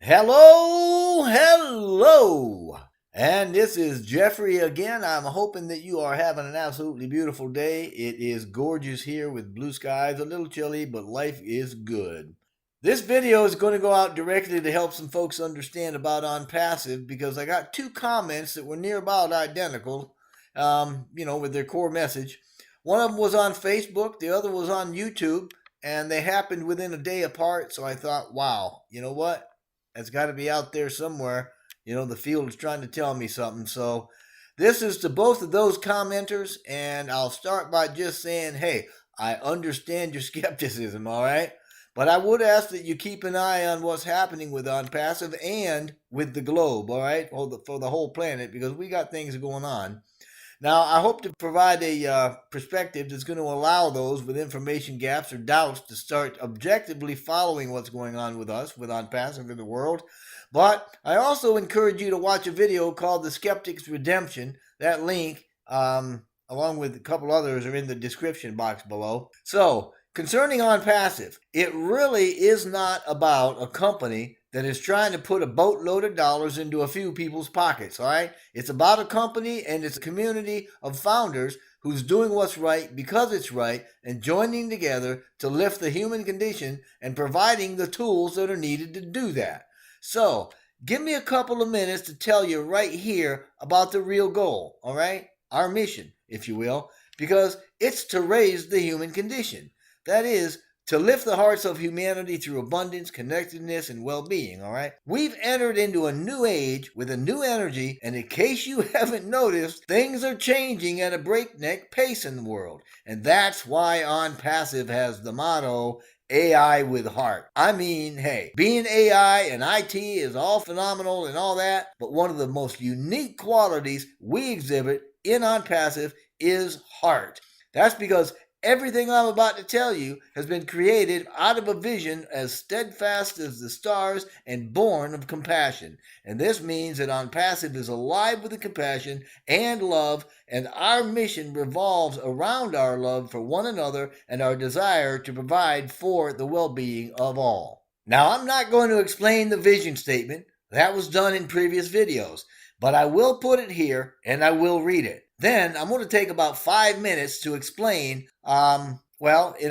Hello. And this is Jeffrey again. I'm hoping that you are having an absolutely beautiful day. It is gorgeous here with blue skies, a little chilly, but life is good. This video is going to go out directly to help some folks understand about ONPASSIVE because I got two comments that were near about identical, with their core message. One of them was on Facebook, the other was on YouTube, and they happened within a day apart. So I thought, wow, you know what? It's got to be out there somewhere. The field is trying to tell me something. So this is to both of those commenters, and I'll start by just saying, hey, I understand your skepticism, all right? But I would ask that you keep an eye on what's happening with ONPASSIVE and with the globe, all right, for the whole planet, because we got things going on. Now, I hope to provide a perspective that's going to allow those with information gaps or doubts to start objectively following what's going on with us, with ONPASSIVE in the world. But I also encourage you to watch a video called The Skeptic's Redemption. That link, along with a couple others, are in the description box below. So, concerning ONPASSIVE, it really is not about a company that is trying to put a boatload of dollars into a few people's pockets, all right? It's about a company and it's a community of founders who's doing what's right because it's right and joining together to lift the human condition and providing the tools that are needed to do that. So, give me a couple of minutes to tell you right here about the real goal, all right? Our mission, if you will, because it's to raise the human condition. That is, to lift the hearts of humanity through abundance, connectedness, and well-being, all right? We've entered into a new age with a new energy, and in case you haven't noticed, things are changing at a breakneck pace in the world. And that's why ONPASSIVE has the motto, AI with heart. I mean, hey, being AI and IT is all phenomenal and all that, but one of the most unique qualities we exhibit in ONPASSIVE is heart. That's because everything I'm about to tell you has been created out of a vision as steadfast as the stars and born of compassion. And this means that ONPASSIVE is alive with the compassion and love, and our mission revolves around our love for one another and our desire to provide for the well-being of all. Now, I'm not going to explain the vision statement. That was done in previous videos. But I will put it here and I will read it. Then I'm going to take about 5 minutes to explain, in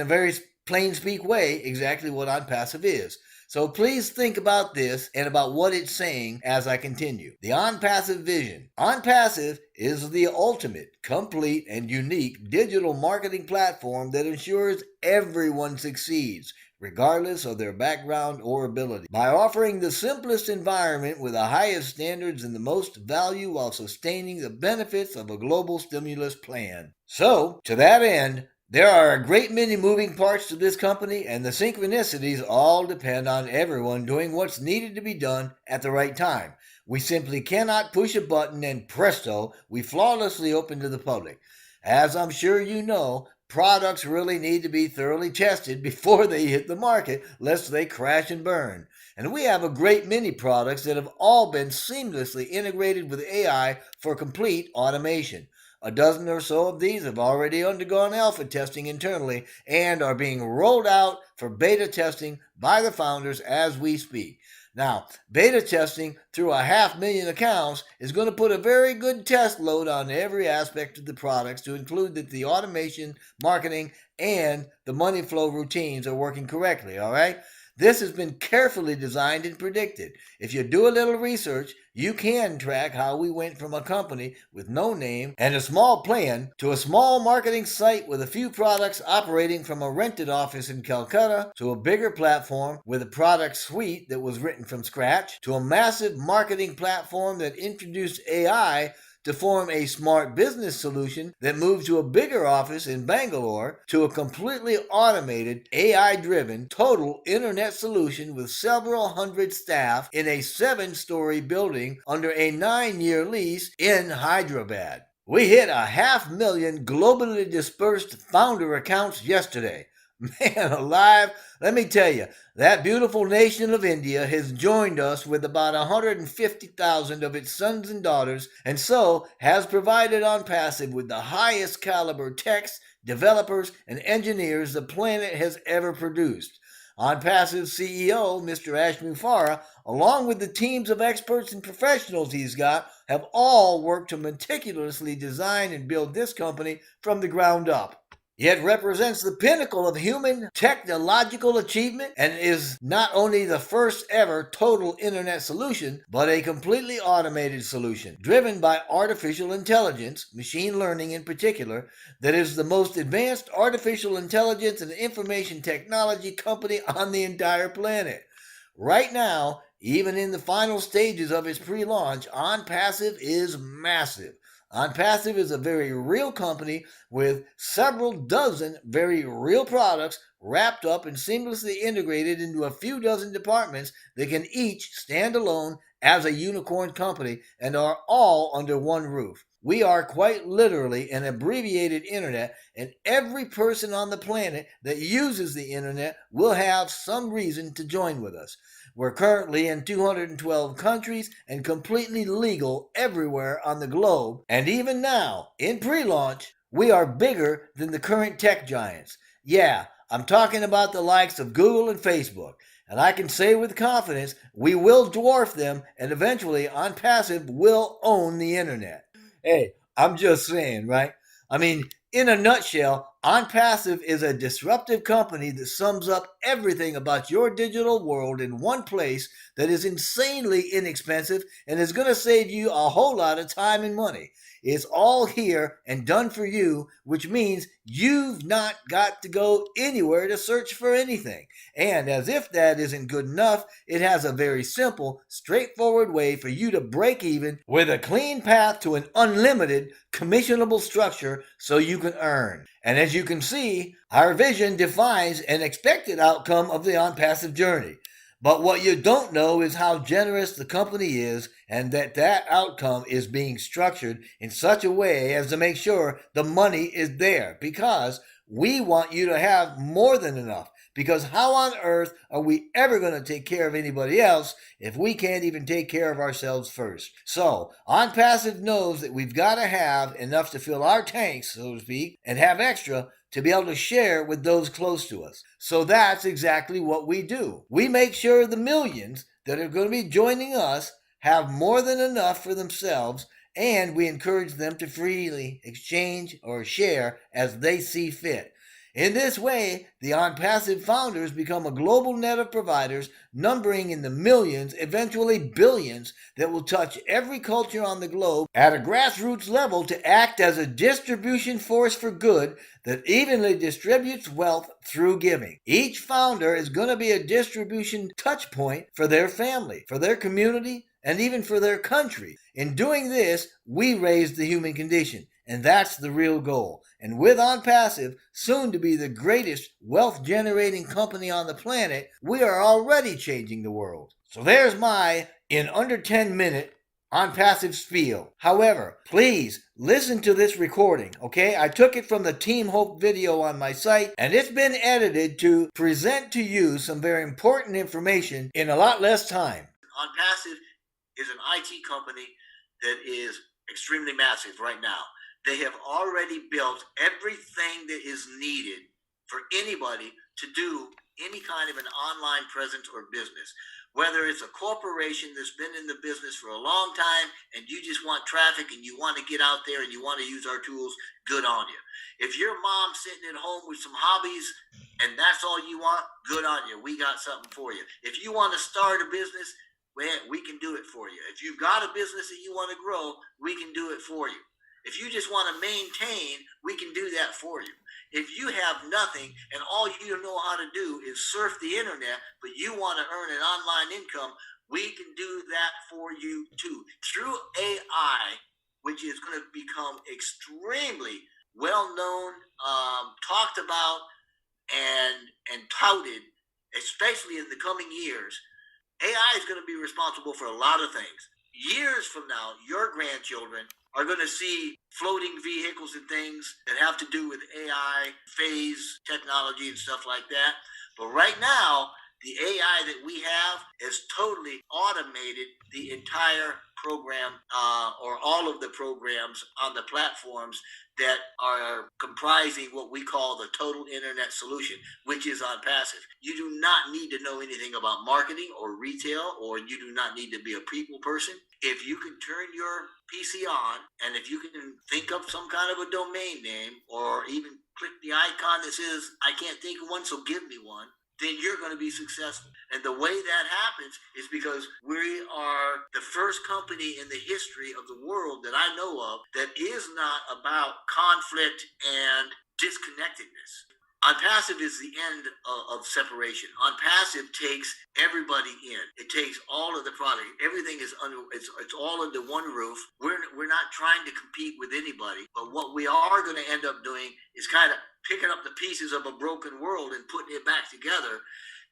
a very plain speak way, exactly what ONPASSIVE is. So please think about this and about what it's saying as I continue. The ONPASSIVE vision. ONPASSIVE is the ultimate, complete, and unique digital marketing platform that ensures everyone succeeds, regardless of their background or ability, by offering the simplest environment with the highest standards and the most value while sustaining the benefits of a global stimulus plan. So, to that end, there are a great many moving parts to this company, and the synchronicities all depend on everyone doing what's needed to be done at the right time. We simply cannot push a button and presto, we flawlessly open to the public. As I'm sure you know, products really need to be thoroughly tested before they hit the market, lest they crash and burn. And we have a great many products that have all been seamlessly integrated with AI for complete automation. A dozen or so of these have already undergone alpha testing internally and are being rolled out for beta testing by the founders as we speak. Now, beta testing through 500,000 accounts is going to put a very good test load on every aspect of the products to include that the automation, marketing, and the money flow routines are working correctly, all right? This has been carefully designed and predicted. If you do a little research, you can track how we went from a company with no name and a small plan to a small marketing site with a few products operating from a rented office in Calcutta to a bigger platform with a product suite that was written from scratch to a massive marketing platform that introduced AI to form a smart business solution that moved to a bigger office in Bangalore to a completely automated, AI-driven, total internet solution with several hundred staff in a 7-story building under a 9-year lease in Hyderabad. We hit 500,000 globally dispersed founder accounts yesterday. Man alive, let me tell you, that beautiful nation of India has joined us with about 150,000 of its sons and daughters, and so has provided ONPASSIVE with the highest caliber techs, developers, and engineers the planet has ever produced. ONPASSIVE CEO, Mr. Ash Mufarah, along with the teams of experts and professionals he's got, have all worked to meticulously design and build this company from the ground up. It represents the pinnacle of human technological achievement and is not only the first ever total internet solution, but a completely automated solution driven by artificial intelligence, machine learning in particular, that is the most advanced artificial intelligence and information technology company on the entire planet. Right now, even in the final stages of its pre-launch, OnPassive is massive. OnPassive is a very real company with several dozen very real products wrapped up and seamlessly integrated into a few dozen departments that can each stand alone as a unicorn company and are all under one roof. We are quite literally an abbreviated internet, and every person on the planet that uses the internet will have some reason to join with us. We're currently in 212 countries and completely legal everywhere on the globe. And even now, in pre-launch, we are bigger than the current tech giants. Yeah, I'm talking about the likes of Google and Facebook. And I can say with confidence, we will dwarf them, and eventually OnPassive will own the internet. Hey, I'm just saying, right? I mean, in a nutshell, OnPassive is a disruptive company that sums up everything about your digital world in one place that is insanely inexpensive and is going to save you a whole lot of time and money. It's all here and done for you, which means you've not got to go anywhere to search for anything. And as if that isn't good enough, it has a very simple, straightforward way for you to break even with a clean path to an unlimited, commissionable structure so you can earn. And as you can see, our vision defines an expected outcome of the OnPassive journey. But what you don't know is how generous the company is, and that outcome is being structured in such a way as to make sure the money is there, because we want you to have more than enough. Because how on earth are we ever going to take care of anybody else if we can't even take care of ourselves first? So, OnPassive knows that we've got to have enough to fill our tanks, so to speak, and have extra to be able to share with those close to us. So that's exactly what we do. We make sure the millions that are going to be joining us have more than enough for themselves, and we encourage them to freely exchange or share as they see fit. In this way, the OnPassive founders become a global net of providers numbering in the millions, eventually billions, that will touch every culture on the globe at a grassroots level to act as a distribution force for good that evenly distributes wealth through giving. Each founder is going to be a distribution touch point for their family, for their community, and even for their country. In doing this, we raise the human condition. And that's the real goal. And with OnPassive, soon to be the greatest wealth-generating company on the planet, we are already changing the world. So there's my, in under 10-minute, OnPassive spiel. However, please listen to this recording, okay? I took it from the Team Hope video on my site, and it's been edited to present to you some very important information in a lot less time. OnPassive is an IT company that is extremely massive right now. They have already built everything that is needed for anybody to do any kind of an online presence or business. Whether it's a corporation that's been in the business for a long time and you just want traffic and you want to get out there and you want to use our tools, good on you. If your mom's sitting at home with some hobbies and that's all you want, good on you. We got something for you. If you want to start a business, well, we can do it for you. If you've got a business that you want to grow, we can do it for you. If you just want to maintain, we can do that for you. If you have nothing and all you know how to do is surf the internet, but you want to earn an online income, we can do that for you too. Through AI, which is going to become extremely well-known, talked about, and touted, especially in the coming years. AI is going to be responsible for a lot of things. Years from now, your grandchildren are going to see floating vehicles and things that have to do with AI, phase technology and stuff like that. But right now, The AI that we have has totally automated the entire program or all of the programs on the platforms that are comprising what we call the total internet solution, which is ONPASSIVE. You do not need to know anything about marketing or retail, or you do not need to be a people person. If you can turn your PC on, and if you can think up some kind of a domain name, or even click the icon that says, I can't think of one, so give me one, then you're going to be successful. And the way that happens is because we are the first company in the history of the world that I know of that is not about conflict and disconnectedness. ONPASSIVE is the end of separation. ONPASSIVE takes everybody in. It takes all of the product. Everything is it's all under one roof. We're not trying to compete with anybody, but what we are going to end up doing is kind of picking up the pieces of a broken world and putting it back together.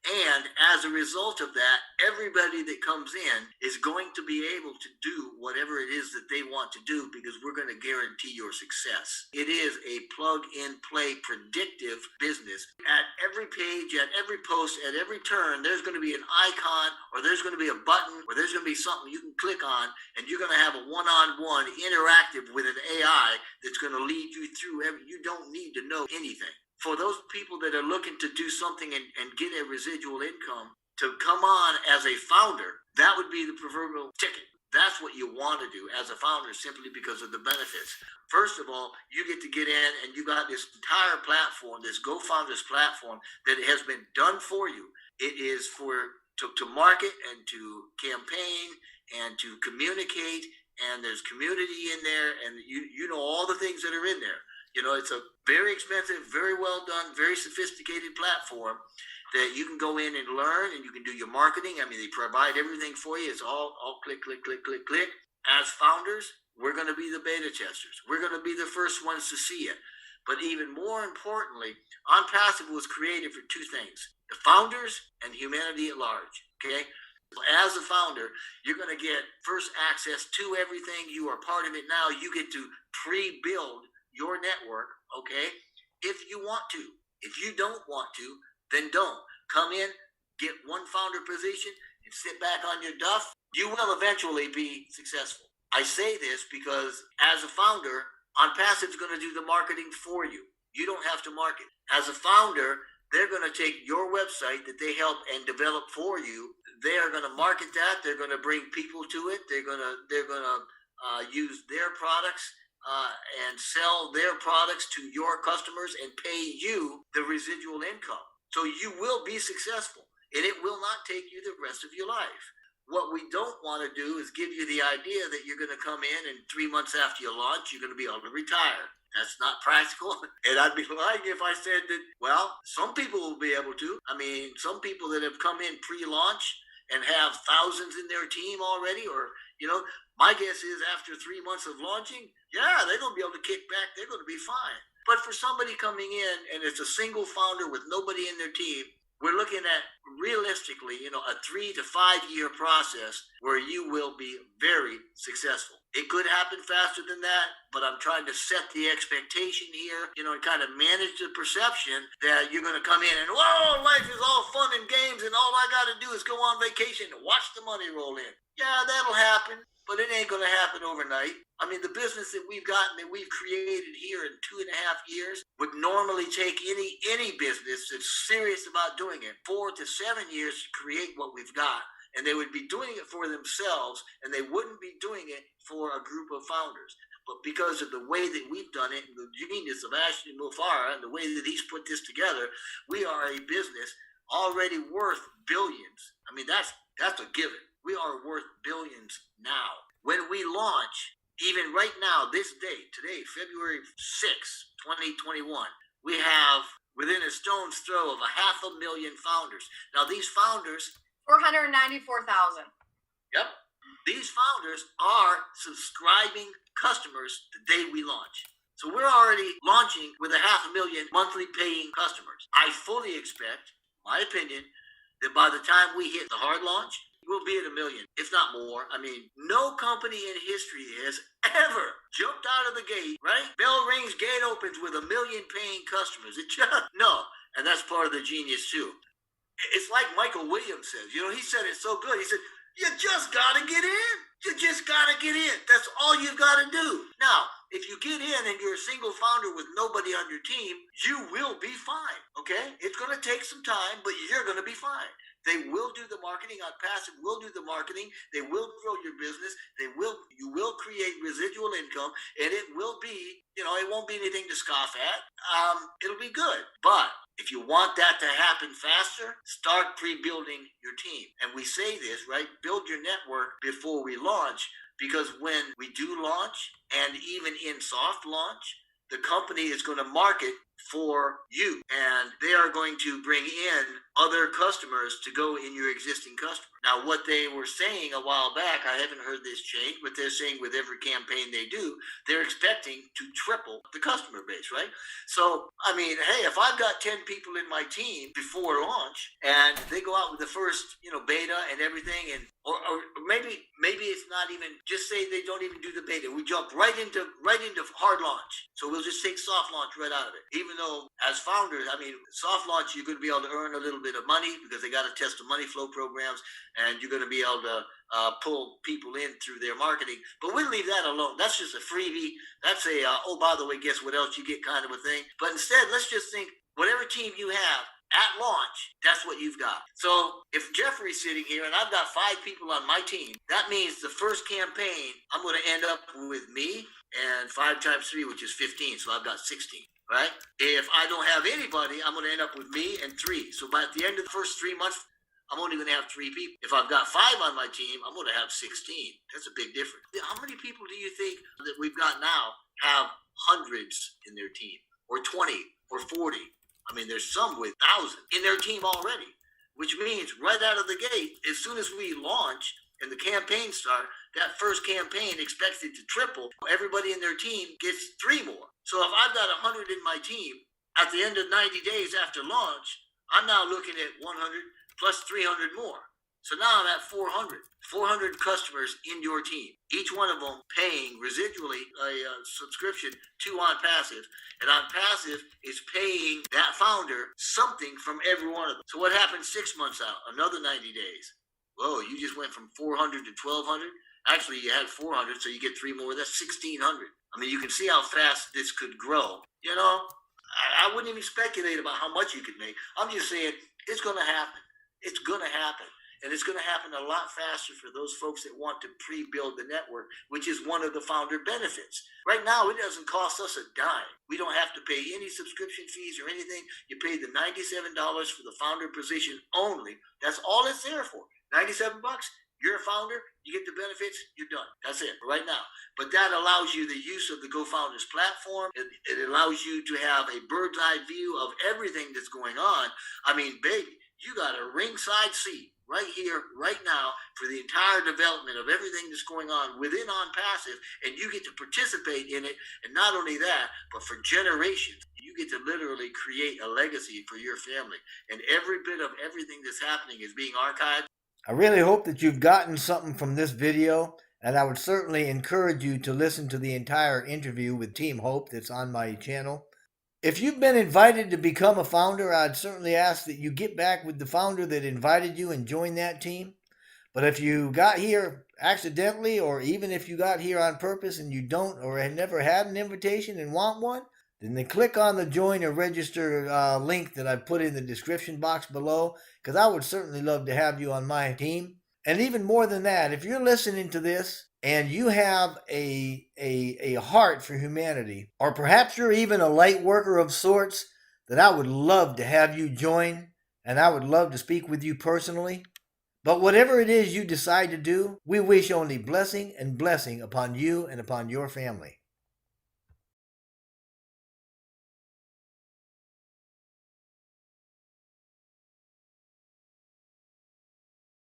And as a result of that, everybody that comes in is going to be able to do whatever it is that they want to do, because we're going to guarantee your success. It is a plug-and-play predictive business. At every page, at every post, at every turn, there's going to be an icon, or there's going to be a button, or there's going to be something you can click on, and you're going to have a one-on-one interactive with an AI that's going to lead you through you don't need to know anything. For those people that are looking to do something and get a residual income, to come on as a founder, that would be the proverbial ticket. That's what you want to do as a founder, simply because of the benefits. First of all, you get to get in and you got this entire platform, this GoFounders platform that has been done for you. It is to market and to campaign and to communicate, and there's community in there, and you know all the things that are in there. You know, it's a very expensive, very well done, very sophisticated platform that you can go in and learn, and you can do your marketing. I mean, they provide everything for you. It's all click, click, click, click, click. As founders, we're going to be the beta testers. We're going to be the first ones to see it. But even more importantly, ONPASSIVE was created for two things: the founders and humanity at large. Okay? As a founder, you're going to get first access to everything. You are part of it now. You get to pre-build your network, okay, if you want to. If you don't want to, then don't. Come in, get one founder position, and sit back on your duff. You will eventually be successful. I say this because as a founder, ONPASSIVE is going to do the marketing for you. You don't have to market. As a founder, they're going to take your website that they help and develop for you. They are going to market that. They're going to bring people to it. They're going to use their products and sell their products to your customers and pay you the residual income. So you will be successful, and it will not take you the rest of your life. What we don't want to do is give you the idea that you're going to come in and 3 months after you launch, you're going to be able to retire. That's not practical. And I'd be lying if I said that, well, some people will be able to. I mean, some people that have come in pre-launch and have thousands in their team already, or, you know, my guess is after 3 months of launching, yeah, they're going to be able to kick back. They're going to be fine. But for somebody coming in and it's a single founder with nobody in their team, we're looking at realistically, you know, a 3 to 5 year process where you will be very successful. It could happen faster than that, but I'm trying to set the expectation here, you know, and kind of manage the perception that you're going to come in and, whoa, life is all fun and games and all I got to do is go on vacation and watch the money roll in. Yeah, that'll happen, but it ain't going to happen overnight. I mean, the business that we've gotten, that we've created here in 2.5 years would normally take any business that's serious about doing it 4 to 7 years to create what we've got. And they would be doing it for themselves, and they wouldn't be doing it for a group of founders. But because of the way that we've done it, and the genius of Ashley Mufara, and the way that he's put this together, we are a business already worth billions. I mean, that's a given. We are worth billions now. When we launch, even right now, this day, today, February 6, 2021, we have within a stone's throw of 500,000 founders. Now, these founders... 494,000. Yep. These founders are subscribing customers the day we launch. So we're already launching with 500,000 monthly paying customers. I fully expect, my opinion, that by the time we hit the hard launch, we'll be at 1 million, if not more. I mean, no company in history has ever jumped out of the gate, right? Bell rings, gate opens with 1 million paying customers. It just, no. And that's part of the genius too. It's like Michael Williams says. He said it so good. He said, you just got to get in. You just got to get in. That's all you've got to do. Now, if you get in and you're a single founder with nobody on your team, you will be fine, okay? It's going to take some time, but you're going to be fine. They will do the marketing. ONPASSIVE will do the marketing. They will grow your business. You will create residual income, and it will be, it won't be anything to scoff at. It'll be good. But if you want that to happen faster, start pre-building your team. And we say this, right? Build your network before we launch, because when we do launch, and even in soft launch, the company is going to market for you, and they are going to bring in other customers to go in your existing customer. Now, what they were saying a while back, I haven't heard this change, but they're saying with every campaign they do, they're expecting to triple the customer base, right? So, hey, if I've got 10 people in my team before launch, and they go out with the first, beta and everything, and or maybe it's not even, just say they don't even do the beta. We jump right into hard launch. So we'll just take soft launch right out of it. Even though as founders, soft launch, you're going to be able to earn a little bit of money because they got to test the money flow programs, and you're going to be able to pull people in through their marketing. But we'll leave that alone. That's just a freebie. That's a, oh, by the way, guess what else you get kind of a thing. But instead, let's just think, whatever team you have at launch, that's what you've got. So if Jeffrey's sitting here and I've got 5 people on my team, that means the first campaign, I'm going to end up with me and 5 times 3, which is 15. So I've got 16, right? If I don't have anybody, I'm going to end up with me and 3. So by the end of the first 3 months, I'm only going to have 3 people. If I've got 5 on my team, I'm going to have 16. That's a big difference. How many people do you think that we've got now have hundreds in their team, or 20 or 40? There's some with thousands in their team already, which means right out of the gate, as soon as we launch and the campaign start, that first campaign expected to triple. Everybody in their team gets 3 more. So if I've got 100 in my team, at the end of 90 days after launch, I'm now looking at 100 plus 300 more. So now I'm at 400 customers in your team, each one of them paying residually a subscription to ONPASSIVE. And ONPASSIVE is paying that founder something from every one of them. So what happens 6 months out? Another 90 days. Whoa, you just went from 400 to 1,200? Actually, you had 400, so you get 3 more. That's 1,600. You can see how fast this could grow. I wouldn't even speculate about how much you could make. I'm just saying it's going to happen. It's going to happen. And it's going to happen a lot faster for those folks that want to pre-build the network, which is one of the founder benefits. Right now, it doesn't cost us a dime. We don't have to pay any subscription fees or anything. You pay the $97 for the founder position only. That's all it's there for. $97. You're a founder, you get the benefits, you're done. That's it right now. But that allows you the use of the GoFounders platform. It allows you to have a bird's eye view of everything that's going on. Baby, you got a ringside seat right here, right now, for the entire development of everything that's going on within ONPASSIVE, and you get to participate in it. And not only that, but for generations, you get to literally create a legacy for your family. And every bit of everything that's happening is being archived. I really hope that you've gotten something from this video, and I would certainly encourage you to listen to the entire interview with Team Hope that's on my channel. If you've been invited to become a founder, I'd certainly ask that you get back with the founder that invited you and join that team. But if you got here accidentally, or even if you got here on purpose and you don't or have never had an invitation and want one, then click on the join or register link that I put in the description box below, because I would certainly love to have you on my team. And even more than that, if you're listening to this and you have a heart for humanity, or perhaps you're even a light worker of sorts, then I would love to have you join, and I would love to speak with you personally. But whatever it is you decide to do, we wish only blessing and blessing upon you and upon your family.